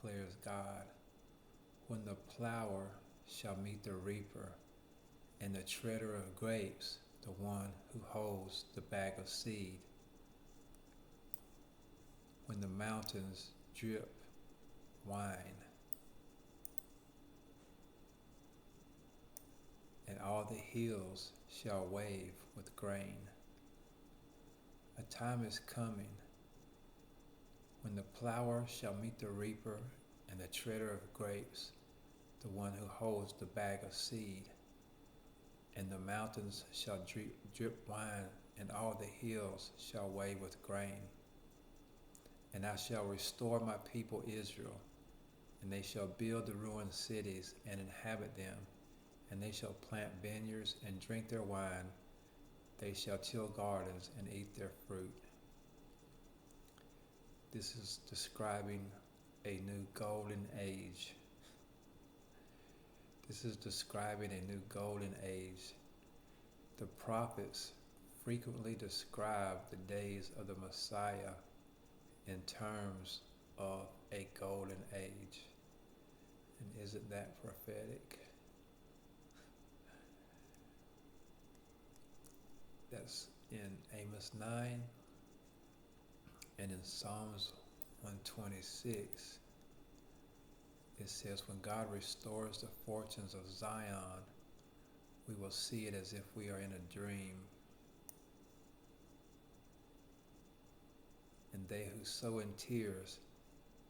declares God, when the plower shall meet the reaper, and the treader of grapes, the one who holds the bag of seed. When the mountains drip wine, and all the hills shall wave with grain. A time is coming when the plower shall meet the reaper, and the treader of grapes, the one who holds the bag of seed. And the mountains shall drip wine, and all the hills shall wave with grain. And I shall restore my people Israel, and they shall build the ruined cities and inhabit them, and they shall plant vineyards and drink their wine. They shall till gardens and eat their fruit. This is describing a new golden age. This is describing a new golden age. The prophets frequently describe the days of the Messiah in terms of a golden age. And isn't that prophetic? That's in Amos 9 and in Psalms 126. It says, when God restores the fortunes of Zion, we will see it as if we are in a dream. And they who sow in tears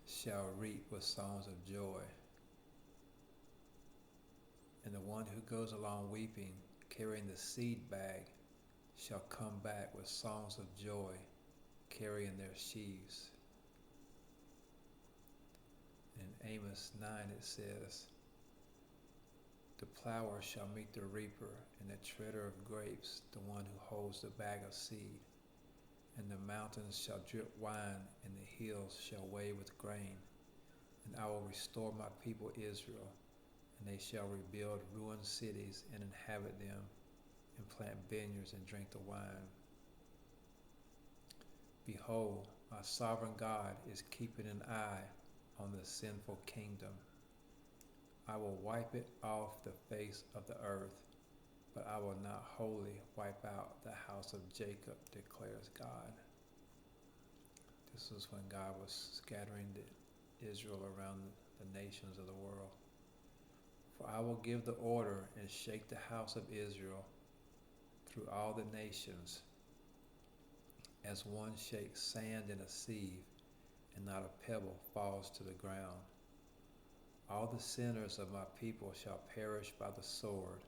shall reap with songs of joy. And the one who goes along weeping, carrying the seed bag, shall come back with songs of joy, carrying their sheaves. In Amos 9 it says, the plower shall meet the reaper, and the treader of grapes, the one who holds the bag of seed. And the mountains shall drip wine, and the hills shall wave with grain. And I will restore my people Israel, and they shall rebuild ruined cities and inhabit them, and plant vineyards and drink the wine. Behold, my sovereign God is keeping an eye on the sinful kingdom. I will wipe it off the face of the earth, but I will not wholly wipe out the house of Jacob, declares God. This is when God was scattering Israel around the nations of the world. For I will give the order and shake the house of Israel through all the nations, as one shakes sand in a sieve, and not a pebble falls to the ground. All the sinners of my people shall perish by the sword,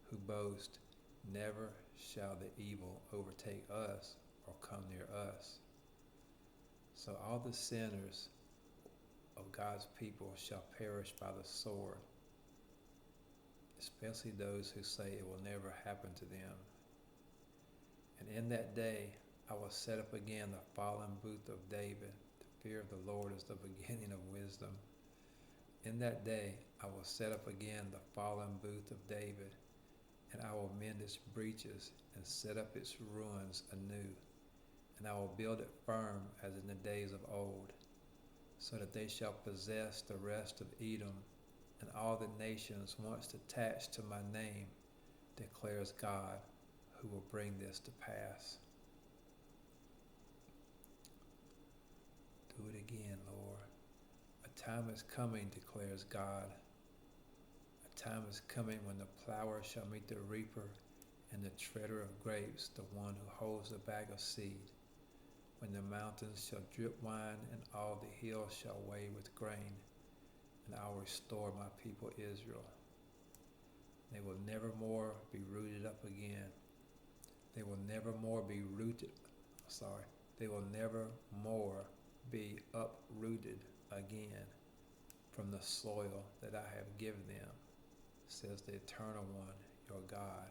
who boast, never shall the evil overtake us or come near us. So all the sinners of God's people shall perish by the sword, especially those who say it will never happen to them. And in that day I will set up again the fallen booth of David. The fear of the Lord is the beginning of wisdom. In that day I will set up again the fallen booth of David, and I will mend its breaches and set up its ruins anew. And I will build it firm as in the days of old, so that they shall possess the rest of Edom and all the nations once attached to my name, declares God, who will bring this to pass. Do it again, Lord. A time is coming, declares God. A time is coming when the plower shall meet the reaper, and the treader of grapes, the one who holds the bag of seed. When the mountains shall drip wine, and all the hills shall wave with grain, and I will restore my people Israel. They will never more be rooted up again. They will never more be They will never more be uprooted again from the soil that I have given them, says the Eternal One, your God.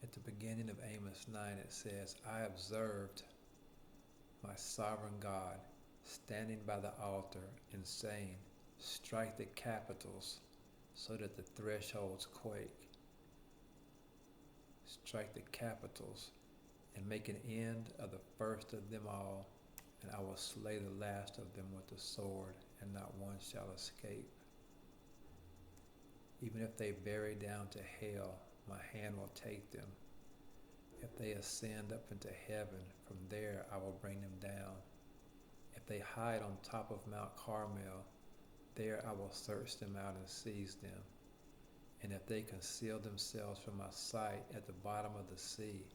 At the beginning of Amos 9 it says, I observed my sovereign God standing by the altar and saying, strike the capitals so that the thresholds quake. Strike the capitals and make an end of the first of them all, and I will slay the last of them with the sword, and not one shall escape. Even if they bury down to hell, my hand will take them. If they ascend up into heaven, from there I will bring them down. If they hide on top of Mount Carmel, there I will search them out and seize them. And if they conceal themselves from my sight at the bottom of the sea,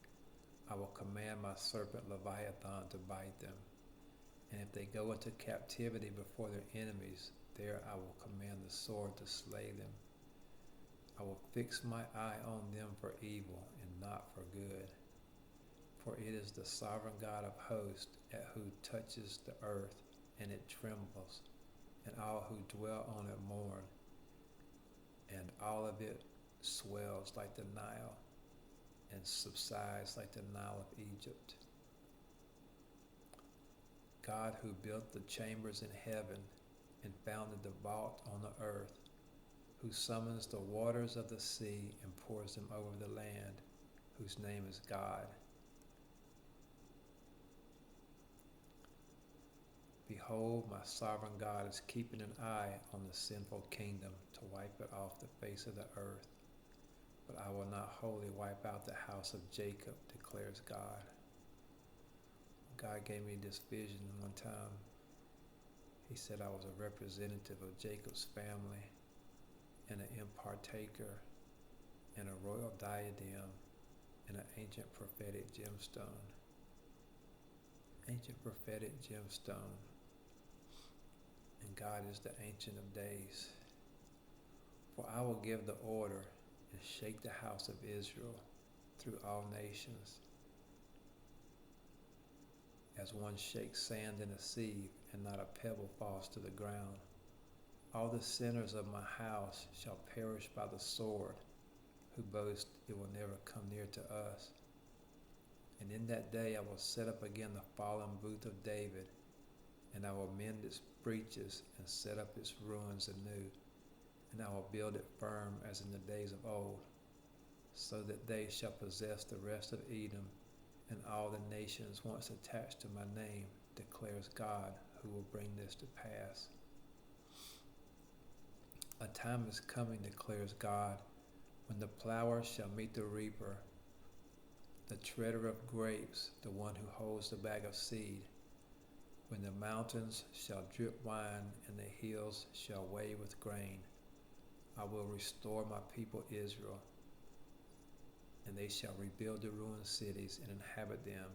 I will command my serpent Leviathan to bite them. And if they go into captivity before their enemies, there I will command the sword to slay them. I will fix my eye on them for evil and not for good. For it is the sovereign God of hosts who touches the earth, and it trembles, and all who dwell on it mourn, and all of it swells like the Nile, and subsides like the Nile of Egypt. God, who built the chambers in heaven and founded the vault on the earth, who summons the waters of the sea and pours them over the land, whose name is God. Behold, my sovereign God is keeping an eye on the sinful kingdom to wipe it off the face of the earth. But I will not wholly wipe out the house of Jacob, declares God. God gave me this vision one time. He said I was a representative of Jacob's family and an impartaker and a royal diadem and an ancient prophetic gemstone. Ancient prophetic gemstone. And God is the Ancient of Days. For I will give the order and shake the house of Israel through all nations, as one shakes sand in a sieve, and not a pebble falls to the ground. All the sinners of my house shall perish by the sword, who boast it will never come near to us. And in that day I will set up again the fallen booth of David, and I will mend its breaches and set up its ruins anew, and I will build it firm as in the days of old, so that they shall possess the rest of Edom and all the nations once attached to my name, declares God, who will bring this to pass. A time is coming, declares God, when the plower shall meet the reaper, the treader of grapes, the one who holds the bag of seed, when the mountains shall drip wine and the hills shall wave with grain. I will restore my people Israel, and they shall rebuild the ruined cities and inhabit them.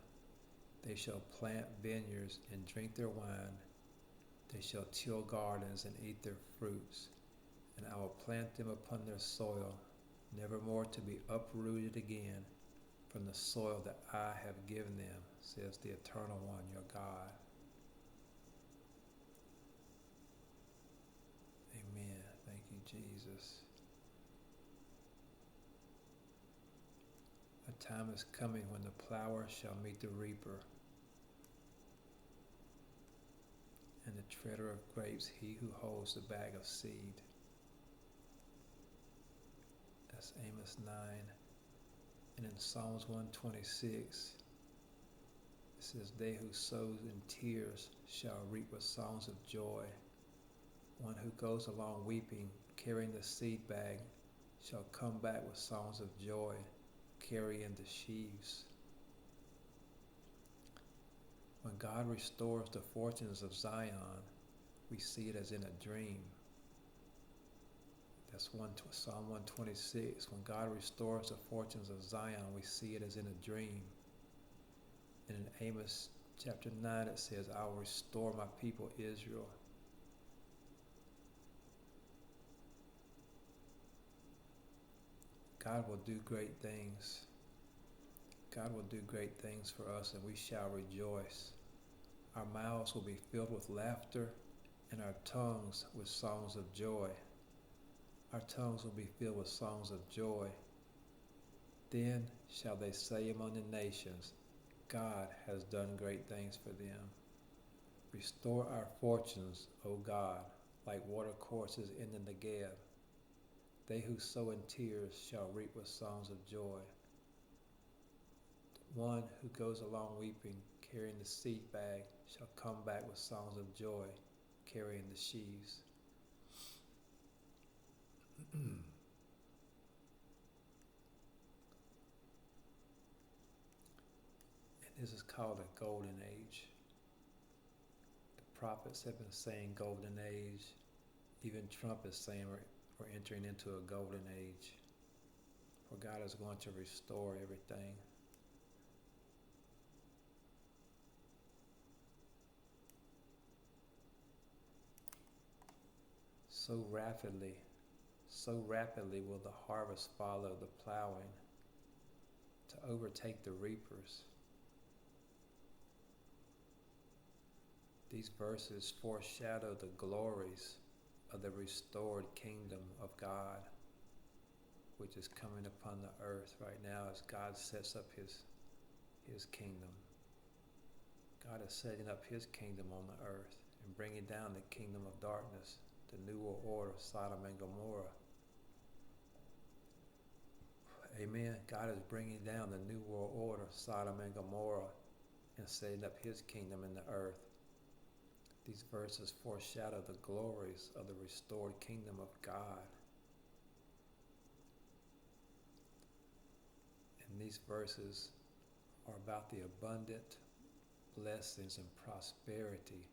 They shall plant vineyards and drink their wine. They shall till gardens and eat their fruits, and I will plant them upon their soil, never more to be uprooted again from the soil that I have given them, says the Eternal One, your God. Amen. Thank you, Jesus. A time is coming when the plower shall meet the reaper, and the treader of grapes, he who holds the bag of seed. That's Amos 9. And in Psalms 126, it says, they who sow in tears shall reap with songs of joy. One who goes along weeping, carrying the seed bag, shall come back with songs of joy, carrying the sheaves. When God restores the fortunes of Zion, we see it as in a dream. That's Psalm 126. When God restores the fortunes of Zion, we see it as in a dream. And in Amos chapter 9, it says, I will restore my people Israel. God will do great things. God will do great things for us, and we shall rejoice. Our mouths will be filled with laughter, and our tongues with songs of joy. Our tongues will be filled with songs of joy. Then shall they say among the nations, God has done great things for them. Restore our fortunes, O God, like watercourses in the Negev. They who sow in tears shall reap with songs of joy. One who goes along weeping, carrying the seed bag, shall come back with songs of joy, carrying the sheaves. And this is called a golden age. The prophets have been saying golden age. Even Trump is saying we're entering into a golden age, where God is going to restore everything. So rapidly will the harvest follow the plowing to overtake the reapers. These verses foreshadow the glories of the restored kingdom of God, which is coming upon the earth right now as God sets up his kingdom. God is setting up his kingdom on the earth and bringing down the kingdom of darkness, the new world order of Sodom and Gomorrah. Amen. God is bringing down the new world order, Sodom and Gomorrah, and setting up his kingdom in the earth. These verses foreshadow the glories of the restored kingdom of God. And these verses are about the abundant blessings and prosperity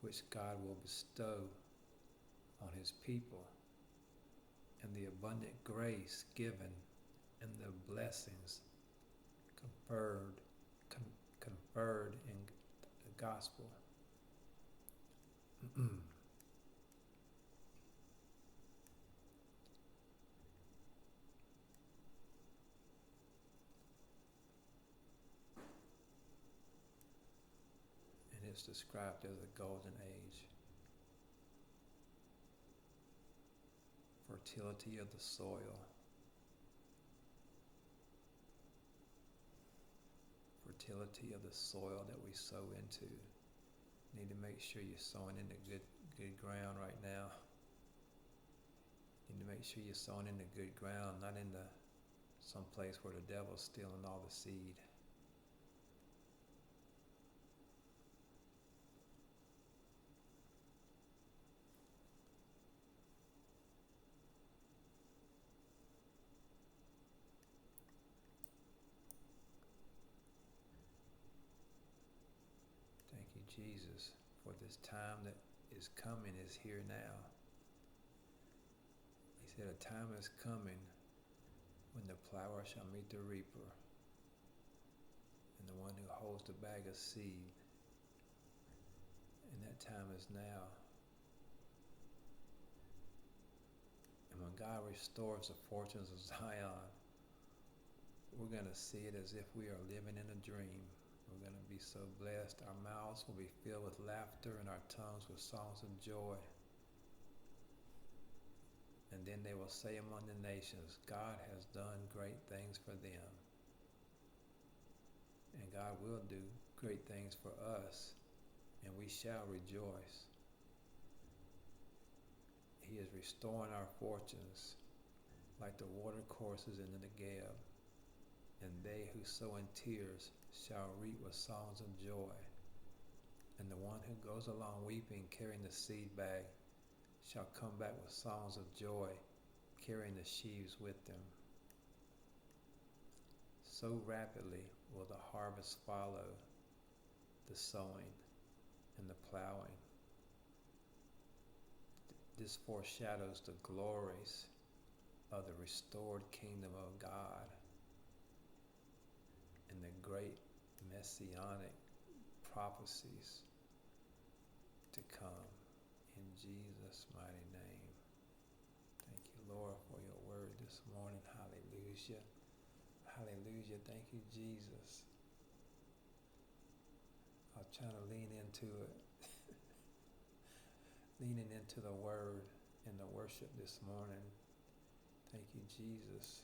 which God will bestow on his people, and the abundant grace given and the blessings conferred in the gospel. And it's described as a golden age. Fertility of the soil. Fertility of the soil that we sow into. You need to make sure you're sowing into good ground right now. You need to make sure you're sowing into good ground, not into some place where the devil's stealing all the seed. Thank you, Jesus, for this time that is coming is here now. He said a time is coming when the plower shall meet the reaper, and the one who holds the bag of seed. And that time is now. And when God restores the fortunes of Zion, we're going to see it as if we are living in a dream. We're going to be so blessed. Our mouths will be filled with laughter and our tongues with songs of joy. And then they will say among the nations, God has done great things for them. And God will do great things for us, and we shall rejoice. He is restoring our fortunes like the water courses in the Negeb. And they who sow in tears shall reap with songs of joy. And the one who goes along weeping, carrying the seed bag, shall come back with songs of joy, carrying the sheaves with them. So rapidly will the harvest follow the sowing and the plowing. This foreshadows the glories of the restored kingdom of God and the great messianic prophecies to come in Jesus' mighty name. Thank you, Lord, for your word this morning. Hallelujah. Hallelujah. Thank you, Jesus. I'm trying to lean into it. Leaning into the word and the worship this morning. Thank you, Jesus.